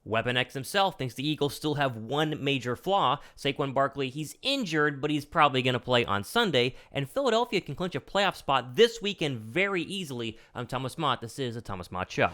Weapon X himself thinks the Eagles still have one major flaw. Saquon Barkley, he's injured, but he's probably going to play on Sunday. And Philadelphia can clinch a playoff spot this weekend very easily. I'm Thomas Mott. This is the Thomas Mott Show.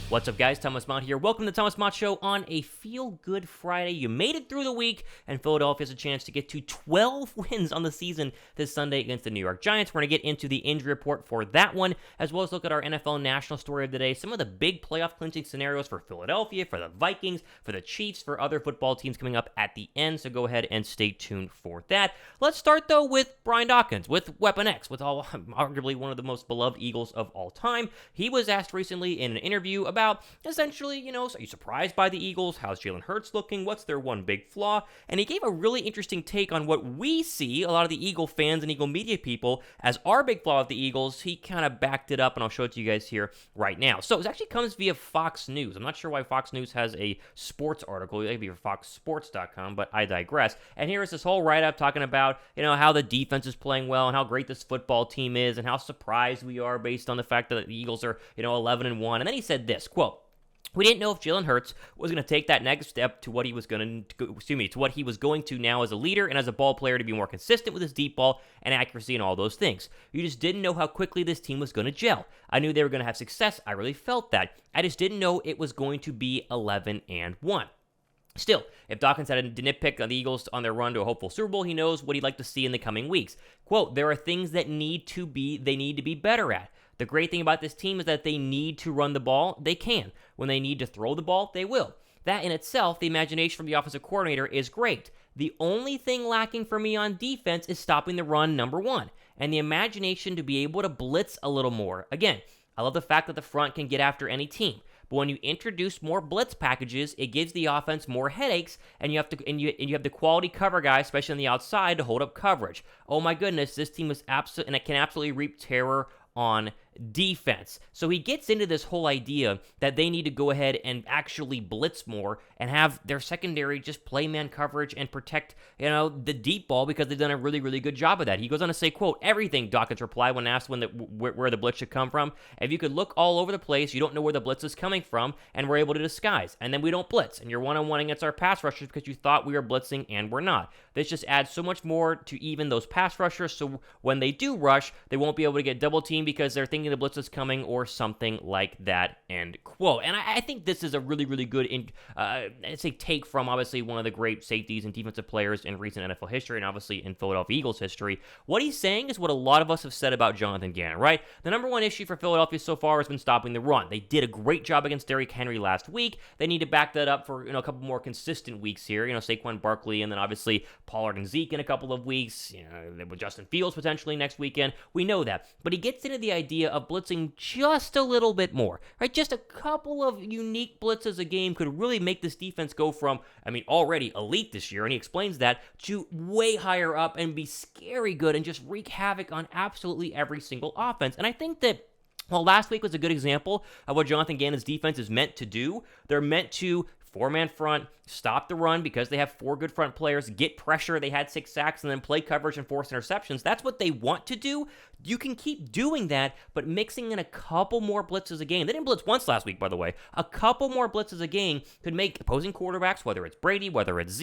What's up, guys? Thomas Mott here. Welcome to the Thomas Mott Show on a feel-good Friday. You made it through the week, and Philadelphia has a chance to get to 12 wins on the season this Sunday against the New York Giants. We're going to get into the injury report for that one, as well as look at our NFL national story of the day, some of the big playoff clinching scenarios for Philadelphia, for the Vikings, for the Chiefs, for other football teams coming up at the end, so go ahead and stay tuned for that. Let's start, though, with Brian Dawkins, with Weapon X, with arguably one of the most beloved Eagles of all time. He was asked recently in an interview about essentially, are you surprised by the Eagles? How's Jalen Hurts looking? What's their one big flaw? And he gave a really interesting take on what we see, a lot of the Eagle fans and Eagle media people, as our big flaw of the Eagles. He kind of backed it up, and I'll show it to you guys here right now. So it actually comes via Fox News. I'm not sure why Fox News has a sports article. It could be for foxsports.com, but I digress. And here is this whole write-up talking about, how the defense is playing well and how great this football team is and how surprised we are based on the fact that the Eagles are, 11-1. And then he said this, quote, "We didn't know if Jalen Hurts was going to take that next step to what he was going to now as a leader and as a ball player to be more consistent with his deep ball and accuracy and all those things. You just didn't know how quickly this team was going to gel. I knew they were going to have success. I really felt that. I just didn't know it was going to be 11-1. Still, if Dawkins had to nitpick on the Eagles on their run to a hopeful Super Bowl, he knows what he'd like to see in the coming weeks. Quote, there are things that they need to be better at. The great thing about this team is that they need to run the ball, they can. When they need to throw the ball, they will. That in itself, the imagination from the offensive coordinator is great. The only thing lacking for me on defense is stopping the run, number one, and the imagination to be able to blitz a little more. Again, I love the fact that the front can get after any team. But when you introduce more blitz packages, it gives the offense more headaches, and you have the quality cover guys, especially on the outside, to hold up coverage. Oh my goodness, this team is and it can absolutely reap terror on defense. So he gets into this whole idea that they need to go ahead and actually blitz more and have their secondary just play man coverage and protect, the deep ball, because they've done a really, really good job of that. He goes on to say, quote, everything, Dawkins replied when asked where the blitz should come from. If you could look all over the place, you don't know where the blitz is coming from, and we're able to disguise. And then we don't blitz, and you're one-on-one against our pass rushers because you thought we were blitzing and we're not. This just adds so much more to even those pass rushers, so when they do rush, they won't be able to get double teamed because they're thinking the blitz is coming or something like that, end quote. And I think this is a really, really good take from obviously one of the great safeties and defensive players in recent NFL history and obviously in Philadelphia Eagles history. What he's saying is what a lot of us have said about Jonathan Gannon, right? The number one issue for Philadelphia so far has been stopping the run. They did a great job against Derrick Henry last week. They need to back that up for a couple more consistent weeks here. Saquon Barkley and then obviously Pollard and Zeke in a couple of weeks. With Justin Fields potentially next weekend. We know that. But he gets into the idea of blitzing just a little bit more, right? Just a couple of unique blitzes a game could really make this defense go from, already elite this year, and he explains that, to way higher up and be scary good and just wreak havoc on absolutely every single offense. And I think that last week was a good example of what Jonathan Gannon's defense is meant to do. They're meant to four-man front, stop the run because they have four good front players, get pressure, they had 6 sacks, and then play coverage and force interceptions. That's what they want to do. You can keep doing that, but mixing in a couple more blitzes a game. They didn't blitz once last week, by the way. A couple more blitzes a game could make opposing quarterbacks, whether it's Brady, whether it's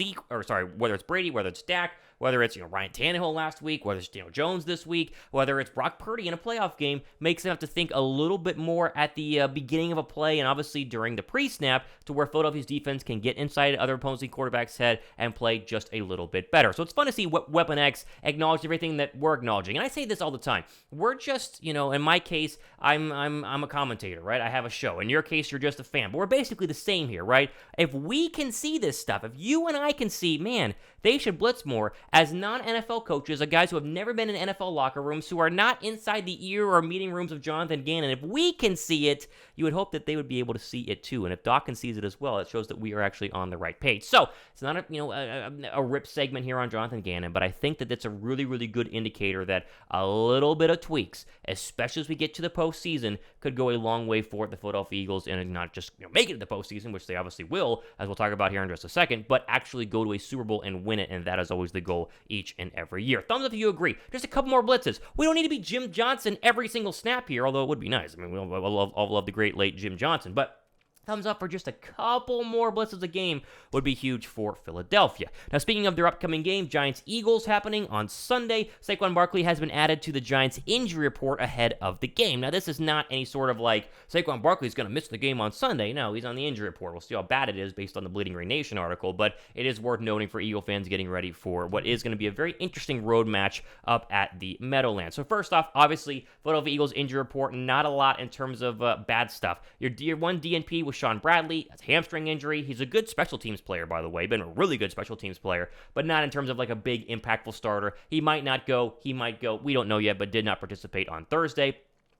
Brady, whether it's Dak, whether it's Ryan Tannehill last week, whether it's Jones this week, whether it's Brock Purdy in a playoff game, makes them have to think a little bit more at the beginning of a play and obviously during the pre-snap to where Philadelphia's defense can get inside other opposing quarterbacks' head and play just a little bit better. So it's fun to see Weapon X acknowledge everything that we're acknowledging. And I say this all the time. We're just, in my case, I'm a commentator, right? I have a show. In your case, you're just a fan. But we're basically the same here, right? If we can see this stuff, if you and I can see, man, they should blitz more, as non-NFL coaches, guys who have never been in NFL locker rooms, who are not inside the ear or meeting rooms of Jonathan Gannon, if we can see it, you would hope that they would be able to see it too. And if Dawkins sees it as well, it shows that we are actually on the right page. So it's not a rip segment here on Jonathan Gannon, but I think that that's a really, really good indicator that a little bit of tweaks, especially as we get to the postseason, could go a long way for the Philadelphia Eagles and not just make it to the postseason, which they obviously will, as we'll talk about here in just a second, but actually go to a Super Bowl and win win it, and that is always the goal each and every year. Thumbs up if you agree. Just a couple more blitzes. We don't need to be Jim Johnson every single snap here, although it would be nice. I mean, we all love the great late Jim Johnson, but thumbs up for just a couple more blitzes a game would be huge for Philadelphia. Now, speaking of their upcoming game, Giants-Eagles happening on Sunday. Saquon Barkley has been added to the Giants injury report ahead of the game. Now, this is not any sort of like Saquon Barkley is going to miss the game on Sunday. No, he's on the injury report. We'll see how bad it is based on the Bleeding Green Nation article, but it is worth noting for Eagle fans getting ready for what is going to be a very interesting road match up at the Meadowlands. So first off, obviously, Philadelphia Eagles injury report, not a lot in terms of bad stuff. Your one DNP was Sean Bradley. That's a hamstring injury. He's a good special teams player, by the way. Been a really good special teams player, but not in terms of like a big impactful starter. He might not go. He might go. We don't know yet, but did not participate on Thursday.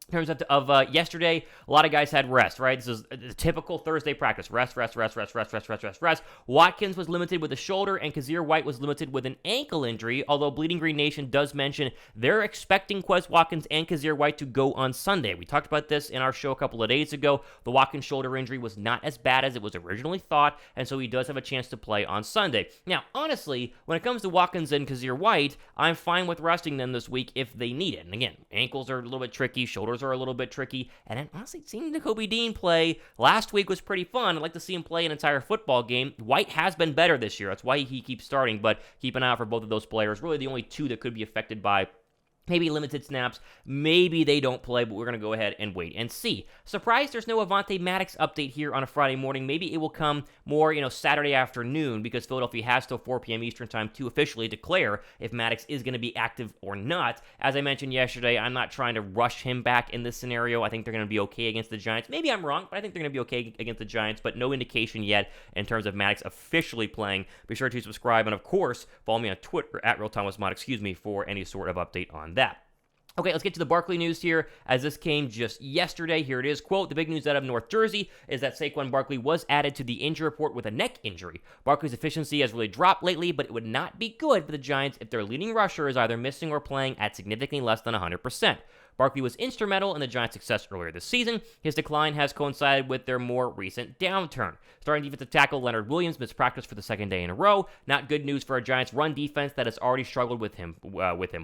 In terms of yesterday, a lot of guys had rest, right? This is a typical Thursday practice. Rest. Watkins was limited with a shoulder, and Kyzir White was limited with an ankle injury, although Bleeding Green Nation does mention they're expecting Quez Watkins and Kyzir White to go on Sunday. We talked about this in our show a couple of days ago. The Watkins shoulder injury was not as bad as it was originally thought, and so he does have a chance to play on Sunday. Now, honestly, when it comes to Watkins and Kyzir White, I'm fine with resting them this week if they need it. And again, ankles are a little bit tricky, shoulders are a little bit tricky, and then honestly, seeing Nakobe Dean play last week was pretty fun. I'd like to see him play an entire football game. White has been better this year. That's why he keeps starting, but keep an eye out for both of those players. Really the only two that could be affected by maybe limited snaps. Maybe they don't play, but we're going to go ahead and wait and see. Surprised there's no Avonte Maddox update here on a Friday morning. Maybe it will come more, Saturday afternoon, because Philadelphia has till 4 p.m. Eastern time to officially declare if Maddox is going to be active or not. As I mentioned yesterday, I'm not trying to rush him back in this scenario. I think they're going to be okay against the Giants. Maybe I'm wrong, but I think they're going to be okay against the Giants, but no indication yet in terms of Maddox officially playing. Be sure to subscribe, and of course, follow me on Twitter at RealThomasMott, for any sort of update on that. Okay, let's get to the Barkley news here, as this came just yesterday. Here it is. Quote, the big news out of North Jersey is that Saquon Barkley was added to the injury report with a neck injury. Barkley's efficiency has really dropped lately, but it would not be good for the Giants if their leading rusher is either missing or playing at significantly less than 100%. Barkley was instrumental in the Giants' success earlier this season. His decline has coincided with their more recent downturn. Starting defensive tackle Leonard Williams missed practice for the second day in a row. Not good news for a Giants' run defense that has already struggled with him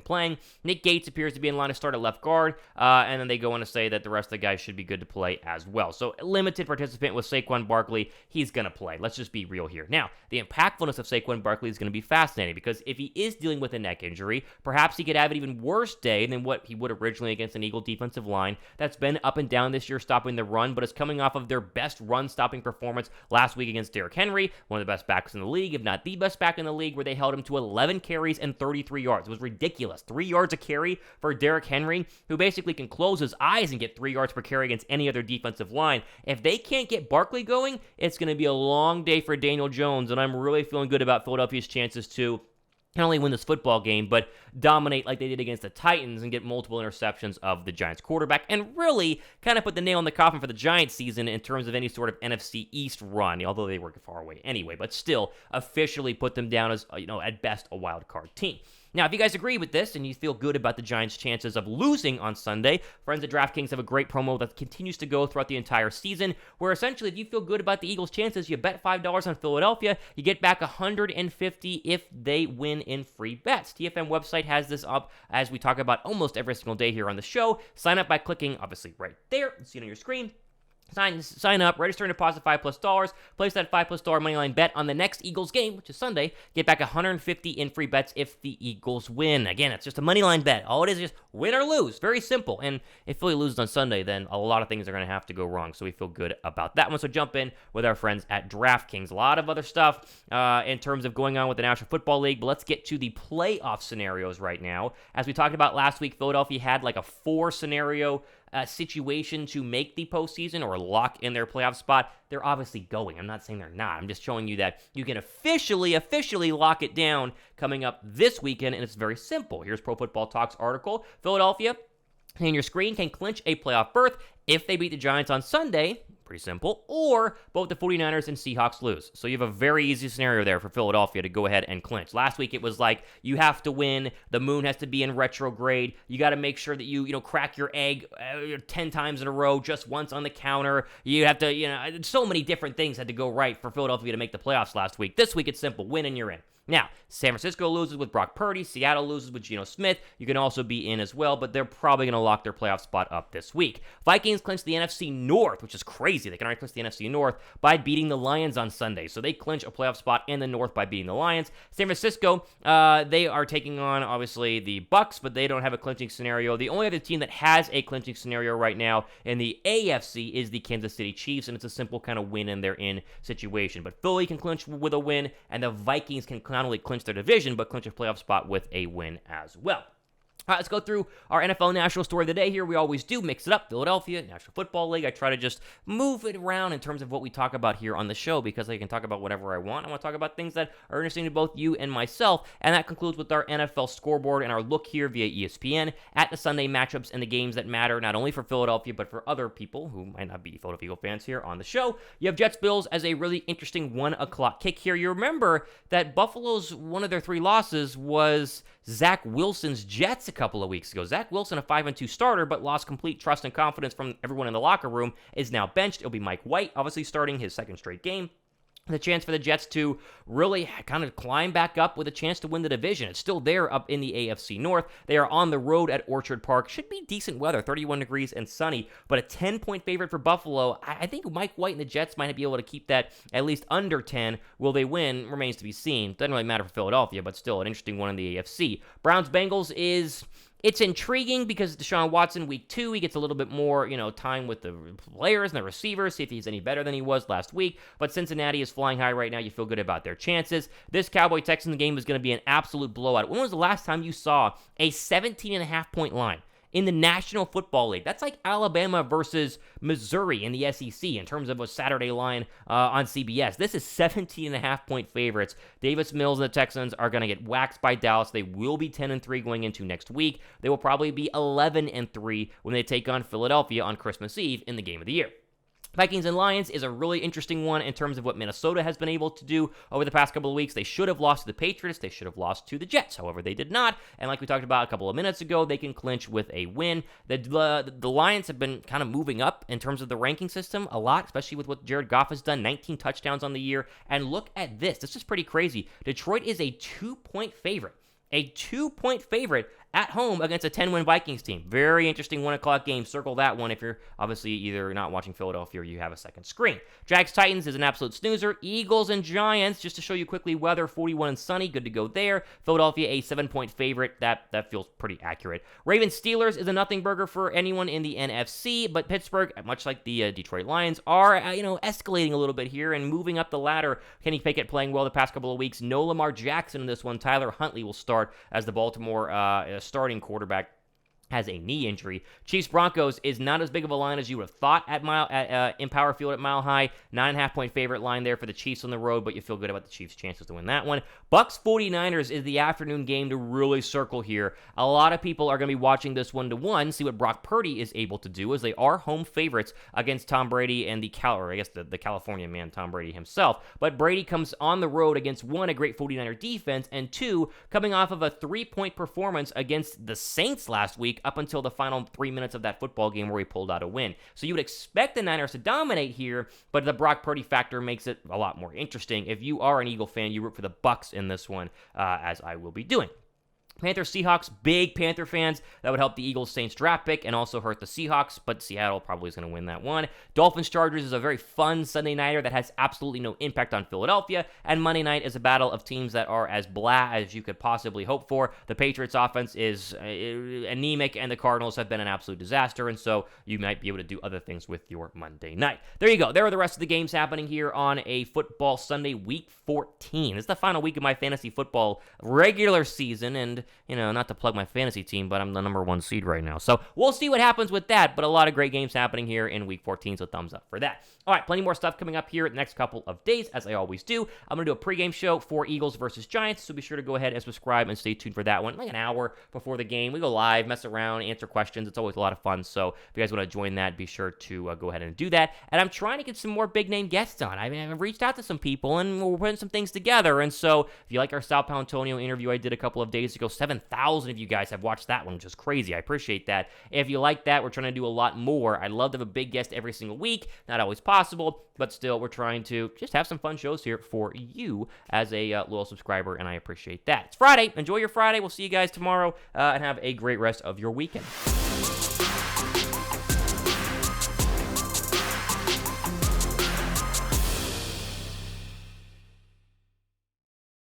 playing. Nick Gates appears to be in line to start at left guard, and then they go on to say that the rest of the guys should be good to play as well. So limited participant with Saquon Barkley. He's going to play. Let's just be real here. Now, the impactfulness of Saquon Barkley is going to be fascinating, because if he is dealing with a neck injury, perhaps he could have an even worse day than what he would originally against an Eagle defensive line that's been up and down this year stopping the run, but is coming off of their best run-stopping performance last week against Derrick Henry, one of the best backs in the league, if not the best back in the league, where they held him to 11 carries and 33 yards. It was ridiculous. 3 yards a carry for Derrick Henry, who basically can close his eyes and get 3 yards per carry against any other defensive line. If they can't get Barkley going, it's going to be a long day for Daniel Jones, and I'm really feeling good about Philadelphia's chances to not only win this football game, but dominate like they did against the Titans and get multiple interceptions of the Giants quarterback, and really kind of put the nail in the coffin for the Giants season in terms of any sort of NFC East run, although they were far away anyway, but still officially put them down as, at best a wild card team. Now, if you guys agree with this and you feel good about the Giants' chances of losing on Sunday, friends at DraftKings have a great promo that continues to go throughout the entire season, where essentially if you feel good about the Eagles' chances, you bet $5 on Philadelphia, you get back $150 if they win in free bets. TFM website has this up as we talk about almost every single day here on the show. Sign up by clicking, obviously, right there. See it on your screen. Sign up, register and deposit $5+. Place that $5+ moneyline bet on the next Eagles game, which is Sunday. Get back $150 in free bets if the Eagles win. Again, it's just a moneyline bet. All it is just win or lose. Very simple. And if Philly loses on Sunday, then a lot of things are going to have to go wrong. So we feel good about that one. So jump in with our friends at DraftKings. A lot of other stuff in terms of going on with the National Football League. But let's get to the playoff scenarios right now. As we talked about last week, Philadelphia had like a 4-scenario situation to make the postseason or lock in their playoff spot. They're obviously going. I'm not saying they're not. I'm just showing you that you can officially lock it down coming up this weekend, and it's very simple. Here's Pro Football Talk's article. Philadelphia, on your screen, can clinch a playoff berth if they beat the Giants on Sunday. Pretty simple. Or both the 49ers and Seahawks lose. So you have a very easy scenario there for Philadelphia to go ahead and clinch. Last week it was like, you have to win. The moon has to be in retrograde. You got to make sure that you crack your egg 10 times in a row, just once on the counter. You have to, so many different things had to go right for Philadelphia to make the playoffs last week. This week it's simple. Win and you're in. Now, San Francisco loses with Brock Purdy, Seattle loses with Geno Smith. You can also be in as well, but they're probably going to lock their playoff spot up this week. Vikings clinch the NFC North, which is crazy. They can already clinch the NFC North by beating the Lions on Sunday. So they clinch a playoff spot in the North by beating the Lions. San Francisco, they are taking on, obviously, the Bucks, but they don't have a clinching scenario. The only other team that has a clinching scenario right now in the AFC is the Kansas City Chiefs, and it's a simple kind of win and they're in situation. But Philly can clinch with a win, and the Vikings can not only clinch their division, but clinch a playoff spot with a win as well. All right, let's go through our NFL National Story of the Day here. We always do mix it up. Philadelphia, National Football League. I try to just move it around in terms of what we talk about here on the show because I can talk about whatever I want. I want to talk about things that are interesting to both you and myself. And that concludes with our NFL scoreboard and our look here via ESPN at the Sunday matchups and the games that matter not only for Philadelphia, but for other people who might not be Philadelphia Eagle fans here on the show. You have Jets-Bills as a really interesting 1 o'clock kick here. You remember that Buffalo's one of their 3 losses was Zach Wilson's Jets a couple of weeks ago. Zach Wilson, a 5-2 starter, but lost complete trust and confidence from everyone in the locker room, is now benched. It'll be Mike White, obviously starting his second straight game. The chance for the Jets to really kind of climb back up with a chance to win the division. It's still there up in the AFC North. They are on the road at Orchard Park. Should be decent weather, 31 degrees and sunny, but a 10-point favorite for Buffalo. I think Mike White and the Jets might be able to keep that at least under 10. Will they win? Remains to be seen. Doesn't really matter for Philadelphia, but still an interesting one in the AFC. Browns-Bengals is... It's intriguing because Deshaun Watson, week 2, he gets a little bit more, time with the players and the receivers, see if he's any better than he was last week. But Cincinnati is flying high right now. You feel good about their chances. This Cowboy-Texans game is going to be an absolute blowout. When was the last time you saw a 17.5-point line in the National Football League? That's like Alabama versus Missouri in the SEC in terms of a Saturday line on CBS. This is 17.5-point favorites. Davis Mills and the Texans are going to get waxed by Dallas. They will be 10-3 going into next week. They will probably be 11-3 when they take on Philadelphia on Christmas Eve in the game of the year. Vikings and Lions is a really interesting one in terms of what Minnesota has been able to do over the past couple of weeks. They should have lost to the Patriots. They should have lost to the Jets. However, they did not. And like we talked about a couple of minutes ago, they can clinch with a win. The Lions have been kind of moving up in terms of the ranking system a lot, especially with what Jared Goff has done, 19 touchdowns on the year. And look at this. This is pretty crazy. Detroit is a 2-point favorite. A 2-point favorite at home against a 10-win Vikings team. Very interesting 1 o'clock game. Circle that one if you're obviously either not watching Philadelphia or you have a second screen. Jags-Titans is an absolute snoozer. Eagles and Giants, just to show you quickly, weather 41 and sunny. Good to go there. Philadelphia, a 7-point favorite. That feels pretty accurate. Ravens-Steelers is a nothing burger for anyone in the NFC, but Pittsburgh, much like the Detroit Lions, are escalating a little bit here and moving up the ladder. Kenny Pickett playing well the past couple of weeks. No Lamar Jackson in this one. Tyler Huntley will start as the Baltimore starting quarterback. Has a knee injury. Chiefs-Broncos is not as big of a line as you would have thought in Power Field at Mile High. 9.5-point favorite line there for the Chiefs on the road, but you feel good about the Chiefs' chances to win that one. Bucks-49ers is the afternoon game to really circle here. A lot of people are going to be watching this 1-1, see what Brock Purdy is able to do, as they are home favorites against Tom Brady and the California man, Tom Brady himself. But Brady comes on the road against, 1, a great 49er defense, and 2, coming off of a 3-point performance against the Saints last week, up until the final 3 minutes of that football game where he pulled out a win. So you would expect the Niners to dominate here, but the Brock Purdy factor makes it a lot more interesting. If you are an Eagle fan, you root for the Bucks in this one, as I will be doing. Panthers-Seahawks, big Panther fans. That would help the Eagles-Saints draft pick and also hurt the Seahawks, but Seattle probably is going to win that one. Dolphins-Chargers is a very fun Sunday nighter that has absolutely no impact on Philadelphia, and Monday night is a battle of teams that are as blah as you could possibly hope for. The Patriots' offense is anemic, and the Cardinals have been an absolute disaster, and so you might be able to do other things with your Monday night. There you go. There are the rest of the games happening here on a football Sunday, Week 14. It's the final week of my fantasy football regular season, and not to plug my fantasy team, but I'm the number 1 seed right now. So we'll see what happens with that, but a lot of great games happening here in Week 14, so thumbs up for that. All right, plenty more stuff coming up here the next couple of days, as I always do. I'm going to do a pregame show for Eagles versus Giants, so be sure to go ahead and subscribe and stay tuned for that one, like an hour before the game. We go live, mess around, answer questions. It's always a lot of fun, so if you guys want to join that, be sure to go ahead and do that. And I'm trying to get some more big-name guests on. I've reached out to some people, and we're putting some things together, and so if you like our Sal Palantonio interview I did a couple of days ago, Almost 7,000 of you guys have watched that one, which is crazy. I appreciate that. If you like that, we're trying to do a lot more. I'd love to have a big guest every single week. Not always possible, but still, we're trying to just have some fun shows here for you as a loyal subscriber, and I appreciate that. It's Friday. Enjoy your Friday. We'll see you guys tomorrow, and have a great rest of your weekend.